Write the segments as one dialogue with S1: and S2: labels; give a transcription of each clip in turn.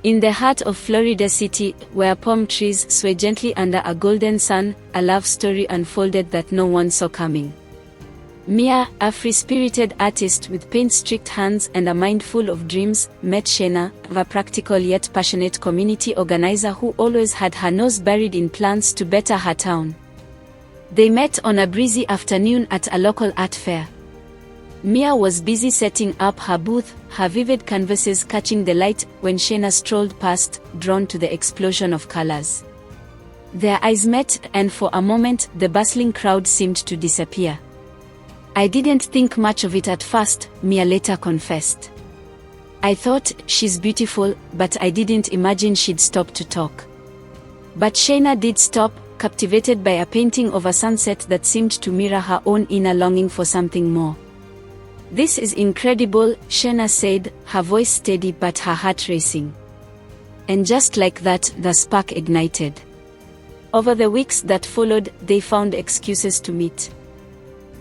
S1: In the heart of Florida City, where palm trees sway gently under a golden sun, a love story unfolded that no one saw coming. Miya, a free-spirited artist with paint-streaked hands and a mind full of dreams, met Shayna, a practical yet passionate community organizer who always had her nose buried in plans to better her town. They met on a breezy afternoon at a local art fair. Miya was busy setting up her booth, her vivid canvases catching the light, when Shayna strolled past, drawn to the explosion of colors. Their eyes met, and for a moment, the bustling crowd seemed to disappear. "I didn't think much of it at first," Miya later confessed. "I thought, she's beautiful, but I didn't imagine she'd stop to talk." But Shayna did stop, captivated by a painting of a sunset that seemed to mirror her own inner longing for something more. "This is incredible," Shayna said, her voice steady but her heart racing. And just like that, the spark ignited. Over the weeks that followed, they found excuses to meet.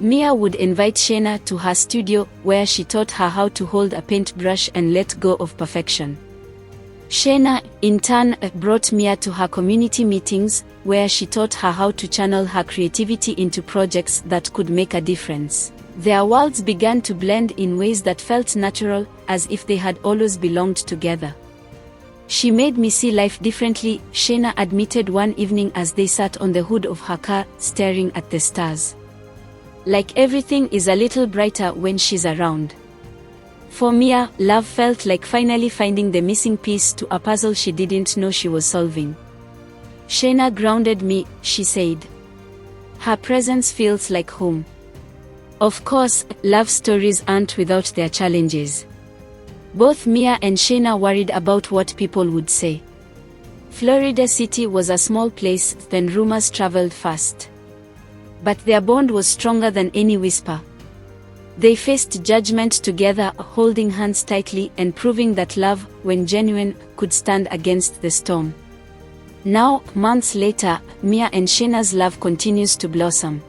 S1: Miya would invite Shayna to her studio, where she taught her how to hold a paintbrush and let go of perfection. Shayna, in turn, brought Miya to her community meetings, where she taught her how to channel her creativity into projects that could make a difference. Their worlds began to blend in ways that felt natural, as if they had always belonged together. "She made me see life differently," Shayna admitted one evening as they sat on the hood of her car, staring at the stars. "Like everything is a little brighter when she's around." For Miya, love felt like finally finding the missing piece to a puzzle she didn't know she was solving. "Shayna grounded me," she said. "Her presence feels like home." Of course, love stories aren't without their challenges. Both Miya and Shayna worried about what people would say. Florida City was a small place, then rumors traveled fast. But their bond was stronger than any whisper. They faced judgment together, holding hands tightly and proving that love, when genuine, could stand against the storm. Now, months later, Miya and Shayna's love continues to blossom.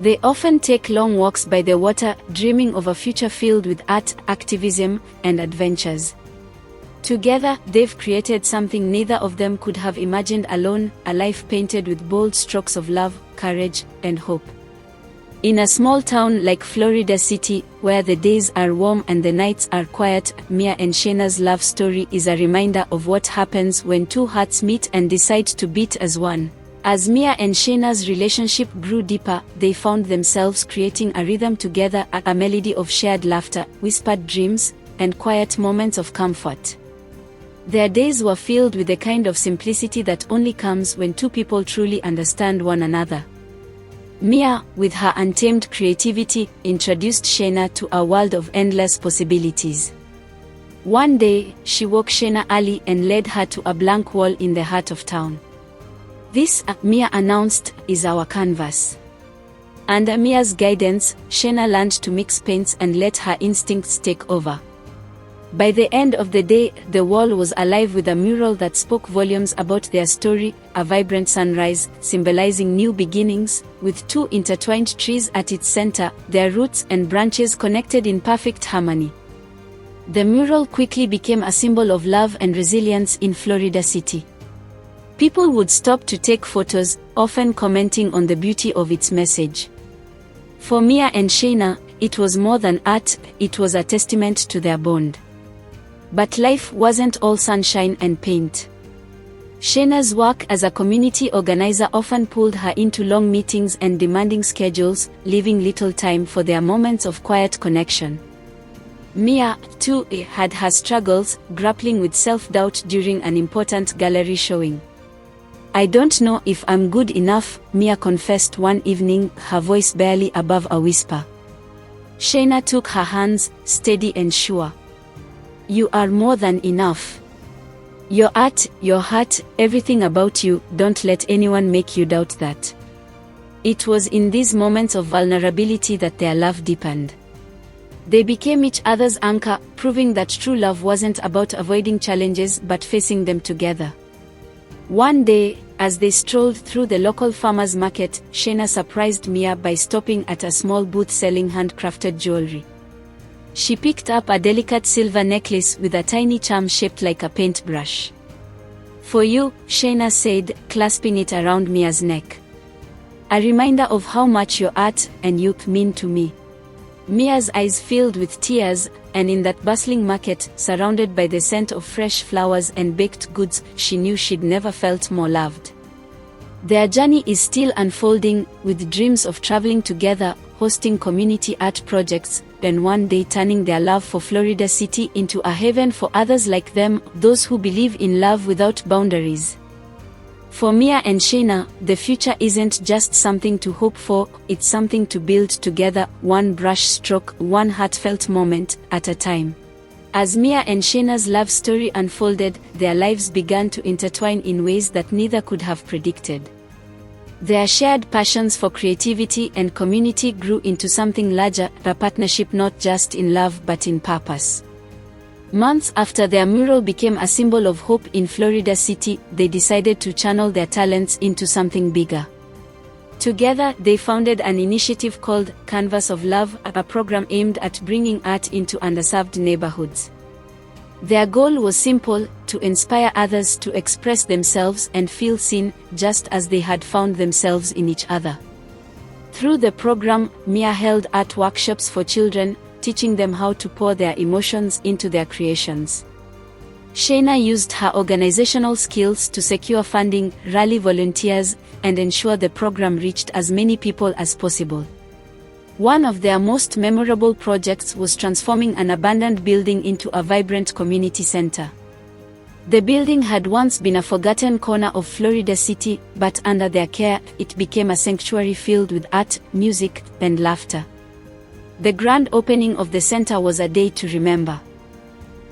S1: They often take long walks by the water, dreaming of a future filled with art, activism, and adventures. Together, they've created something neither of them could have imagined alone, a life painted with bold strokes of love, courage, and hope. In a small town like Florida City, where the days are warm and the nights are quiet, Miya and Shayna's love story is a reminder of what happens when two hearts meet and decide to beat as one. As Miya and Shayna's relationship grew deeper, they found themselves creating a rhythm together, a melody of shared laughter, whispered dreams, and quiet moments of comfort. Their days were filled with the kind of simplicity that only comes when two people truly understand one another. Miya, with her untamed creativity, introduced Shayna to a world of endless possibilities. One day, she woke Shayna early and led her to a blank wall in the heart of town. "This," Miya announced, "is our canvas." Under Miya's guidance, Shayna learned to mix paints and let her instincts take over. By the end of the day, the wall was alive with a mural that spoke volumes about their story, a vibrant sunrise, symbolizing new beginnings, with two intertwined trees at its center, their roots and branches connected in perfect harmony. The mural quickly became a symbol of love and resilience in Florida City. People would stop to take photos, often commenting on the beauty of its message. For Miya and Shayna, it was more than art, it was a testament to their bond. But life wasn't all sunshine and paint. Shayna's work as a community organizer often pulled her into long meetings and demanding schedules, leaving little time for their moments of quiet connection. Miya, too, had her struggles, grappling with self-doubt during an important gallery showing. "I don't know if I'm good enough," Miya confessed one evening, her voice barely above a whisper. Shayna took her hands, steady and sure. "You are more than enough. Your art, your heart, everything about you, don't let anyone make you doubt that." It was in these moments of vulnerability that their love deepened. They became each other's anchor, proving that true love wasn't about avoiding challenges but facing them together. One day, as they strolled through the local farmers market, Shayna surprised Miya by stopping at a small booth selling handcrafted jewelry. She picked up a delicate silver necklace with a tiny charm shaped like a paintbrush. "For you," Shayna said, clasping it around Miya's neck. "A reminder of how much your art and you mean to me." Miya's eyes filled with tears, and in that bustling market, surrounded by the scent of fresh flowers and baked goods, she knew she'd never felt more loved. Their journey is still unfolding, with dreams of traveling together, hosting community art projects, and one day turning their love for Florida City into a haven for others like them, those who believe in love without boundaries. For Miya and Shayna, the future isn't just something to hope for, it's something to build together, one brush stroke, one heartfelt moment at a time. As Miya and Shayna's love story unfolded, their lives began to intertwine in ways that neither could have predicted. Their shared passions for creativity and community grew into something larger, a partnership not just in love but in purpose. Months after their mural became a symbol of hope in Florida City, they decided to channel their talents into something bigger. Together, they founded an initiative called Canvas of Love, a program aimed at bringing art into underserved neighborhoods. Their goal was simple: to inspire others to express themselves and feel seen, just as they had found themselves in each other. Through the program, Miya held art workshops for children, teaching them how to pour their emotions into their creations. Shayna used her organizational skills to secure funding, rally volunteers, and ensure the program reached as many people as possible. One of their most memorable projects was transforming an abandoned building into a vibrant community center. The building had once been a forgotten corner of Florida City, but under their care, it became a sanctuary filled with art, music, and laughter. The grand opening of the center was a day to remember.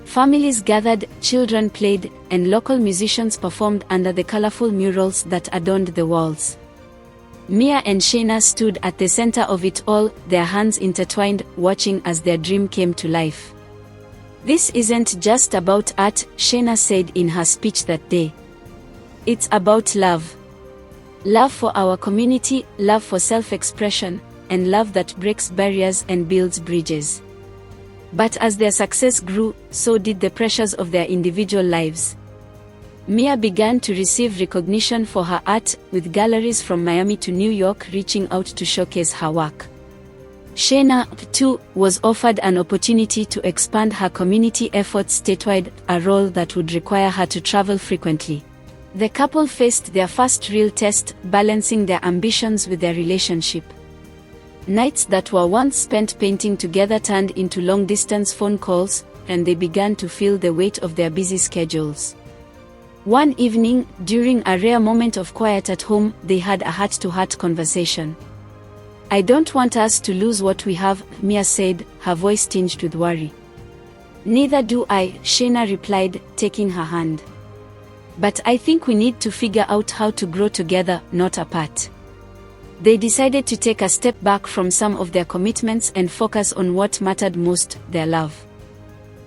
S1: Families gathered, children played, and local musicians performed under the colorful murals that adorned the walls. Miya and Shayna stood at the center of it all, their hands intertwined, watching as their dream came to life. "This isn't just about art," Shayna said in her speech that day. "It's about love. Love for our community, love for self-expression, and love that breaks barriers and builds bridges." But as their success grew, so did the pressures of their individual lives. Miya began to receive recognition for her art, with galleries from Miami to New York reaching out to showcase her work. Shayna, too, was offered an opportunity to expand her community efforts statewide, a role that would require her to travel frequently. The couple faced their first real test, balancing their ambitions with their relationship. Nights that were once spent painting together turned into long-distance phone calls, and they began to feel the weight of their busy schedules. One evening, during a rare moment of quiet at home, they had a heart-to-heart conversation. "I don't want us to lose what we have," Miya said, her voice tinged with worry. "Neither do I," Shayna replied, taking her hand. "But I think we need to figure out how to grow together, not apart." They decided to take a step back from some of their commitments and focus on what mattered most, their love.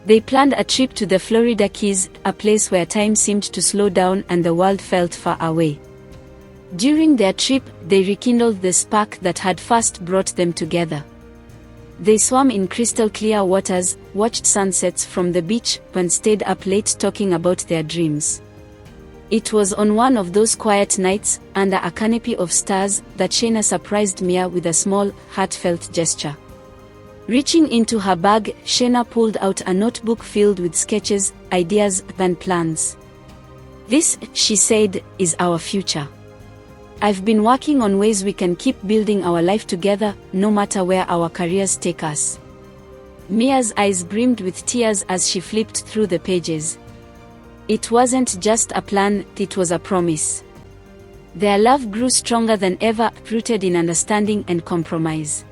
S1: They planned a trip to the Florida Keys, a place where time seemed to slow down and the world felt far away. During their trip, they rekindled the spark that had first brought them together. They swam in crystal clear waters, watched sunsets from the beach, and stayed up late talking about their dreams. It was on one of those quiet nights, under a canopy of stars, that Shayna surprised Miya with a small, heartfelt gesture. Reaching into her bag, Shayna pulled out a notebook filled with sketches, ideas, and plans. "This," she said, "is our future. I've been working on ways we can keep building our life together, no matter where our careers take us." Miya's eyes brimmed with tears as she flipped through the pages. It wasn't just a plan, it was a promise. Their love grew stronger than ever, rooted in understanding and compromise.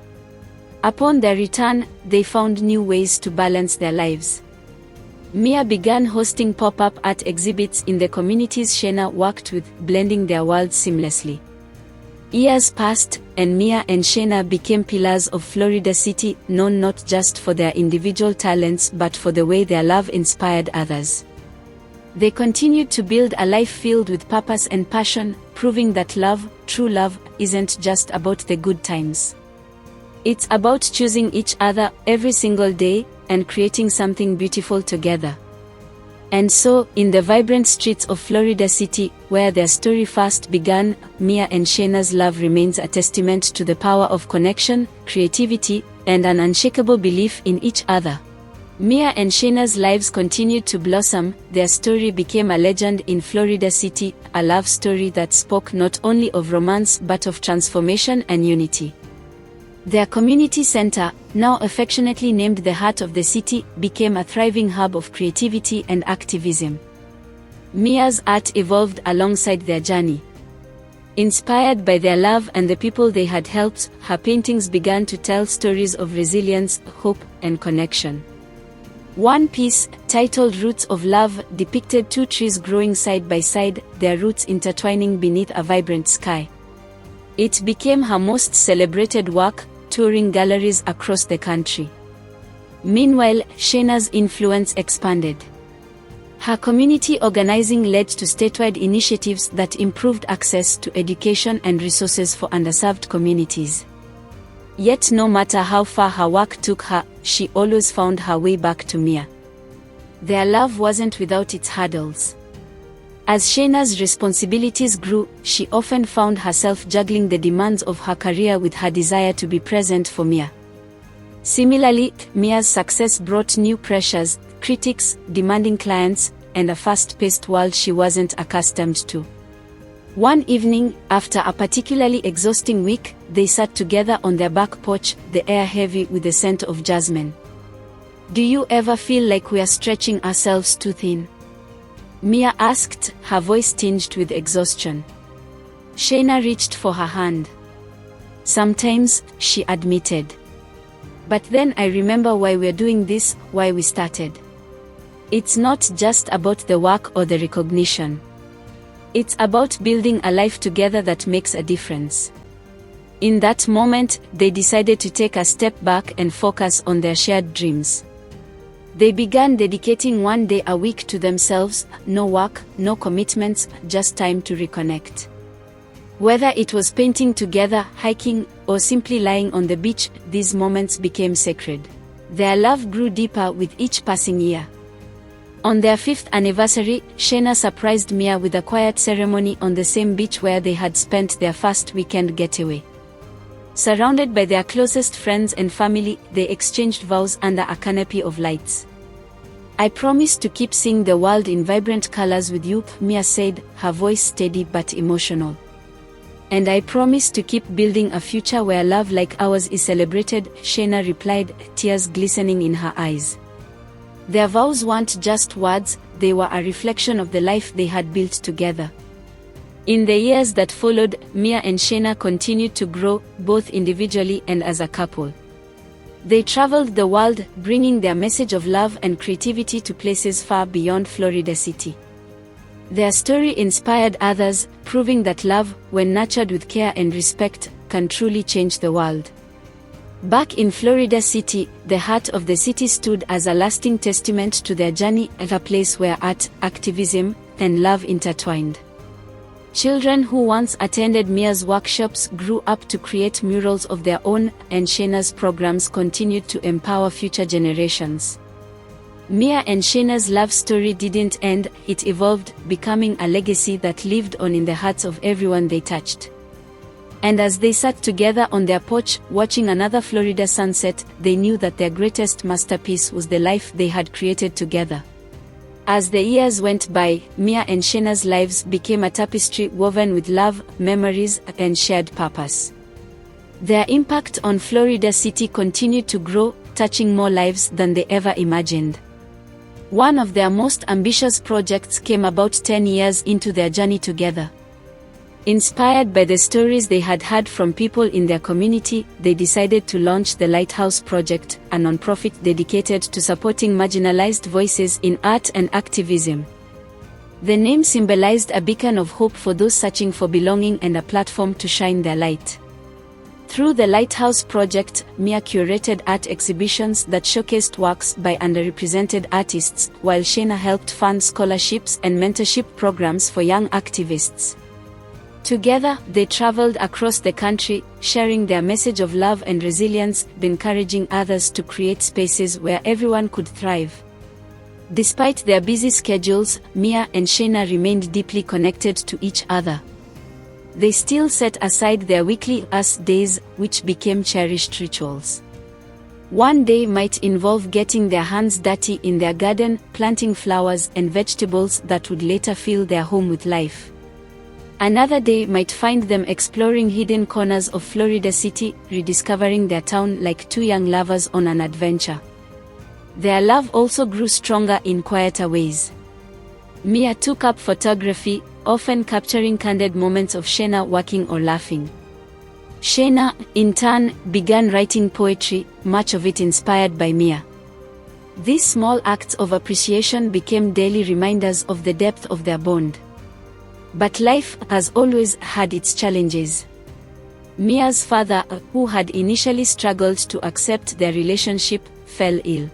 S1: Upon their return, they found new ways to balance their lives. Miya began hosting pop-up art exhibits in the communities Shayna worked with, blending their worlds seamlessly. Years passed, and Miya and Shayna became pillars of Florida City, known not just for their individual talents but for the way their love inspired others. They continued to build a life filled with purpose and passion, proving that love, true love, isn't just about the good times. It's about choosing each other every single day, and creating something beautiful together. And so, in the vibrant streets of Florida City, where their story first began, Miya and Shayna's love remains a testament to the power of connection, creativity, and an unshakable belief in each other. Miya and Shayna's lives continued to blossom. Their story became a legend in Florida City, a love story that spoke not only of romance but of transformation and unity. Their community center, now affectionately named the Heart of the City, became a thriving hub of creativity and activism. Miya's art evolved alongside their journey. Inspired by their love and the people they had helped, her paintings began to tell stories of resilience, hope, and connection. One piece, titled Roots of Love, depicted two trees growing side by side, their roots intertwining beneath a vibrant sky. It became her most celebrated work, touring galleries across the country. Meanwhile, Shayna's influence expanded. Her community organizing led to statewide initiatives that improved access to education and resources for underserved communities. Yet no matter how far her work took her, she always found her way back to Miya. Their love wasn't without its hurdles. As Shayna's responsibilities grew, she often found herself juggling the demands of her career with her desire to be present for Miya. Similarly, Miya's success brought new pressures, critics, demanding clients, and a fast-paced world she wasn't accustomed to. One evening, after a particularly exhausting week, they sat together on their back porch, the air heavy with the scent of jasmine. "Do you ever feel like we are stretching ourselves too thin?" Miya asked, her voice tinged with exhaustion. Shayna reached for her hand. "Sometimes," she admitted. "But then I remember why we're doing this, why we started. It's not just about the work or the recognition. It's about building a life together that makes a difference." In that moment, they decided to take a step back and focus on their shared dreams. They began dedicating one day a week to themselves, no work, no commitments, just time to reconnect. Whether it was painting together, hiking, or simply lying on the beach, these moments became sacred. Their love grew deeper with each passing year. On their 5th anniversary, Shayna surprised Miya with a quiet ceremony on the same beach where they had spent their first weekend getaway. Surrounded by their closest friends and family, they exchanged vows under a canopy of lights. "I promise to keep seeing the world in vibrant colors with you," Miya said, her voice steady but emotional. "And I promise to keep building a future where love like ours is celebrated," Shayna replied, tears glistening in her eyes. Their vows weren't just words, they were a reflection of the life they had built together. In the years that followed, Miya and Shayna continued to grow, both individually and as a couple. They traveled the world, bringing their message of love and creativity to places far beyond Florida City. Their story inspired others, proving that love, when nurtured with care and respect, can truly change the world. Back in Florida City, the Heart of the City stood as a lasting testament to their journey, at a place where art, activism, and love intertwined. Children who once attended Miya's workshops grew up to create murals of their own, and Shayna's programs continued to empower future generations. Miya and Shayna's love story didn't end, it evolved, becoming a legacy that lived on in the hearts of everyone they touched. And as they sat together on their porch, watching another Florida sunset, they knew that their greatest masterpiece was the life they had created together. As the years went by, Miya and Shayna's lives became a tapestry woven with love, memories, and shared purpose. Their impact on Florida City continued to grow, touching more lives than they ever imagined. One of their most ambitious projects came about 10 years into their journey together. Inspired by the stories they had heard from people in their community, they decided to launch the Lighthouse Project, a nonprofit dedicated to supporting marginalized voices in art and activism. The name symbolized a beacon of hope for those searching for belonging and a platform to shine their light. Through the Lighthouse Project, Miya curated art exhibitions that showcased works by underrepresented artists, while Shayna helped fund scholarships and mentorship programs for young activists. Together, they traveled across the country, sharing their message of love and resilience, encouraging others to create spaces where everyone could thrive. Despite their busy schedules, Miya and Shayna remained deeply connected to each other. They still set aside their weekly us days, which became cherished rituals. One day might involve getting their hands dirty in their garden, planting flowers and vegetables that would later fill their home with life. Another day might find them exploring hidden corners of Florida City, rediscovering their town like two young lovers on an adventure. Their love also grew stronger in quieter ways. Miya took up photography, often capturing candid moments of Shayna working or laughing. Shayna, in turn, began writing poetry, much of it inspired by Miya. These small acts of appreciation became daily reminders of the depth of their bond. But life has always had its challenges. Miya's father, who had initially struggled to accept their relationship, fell ill.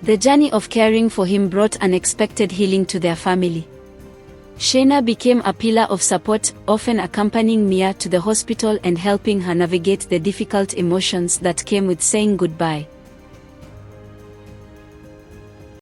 S1: The journey of caring for him brought unexpected healing to their family. Shayna became a pillar of support, often accompanying Miya to the hospital and helping her navigate the difficult emotions that came with saying goodbye.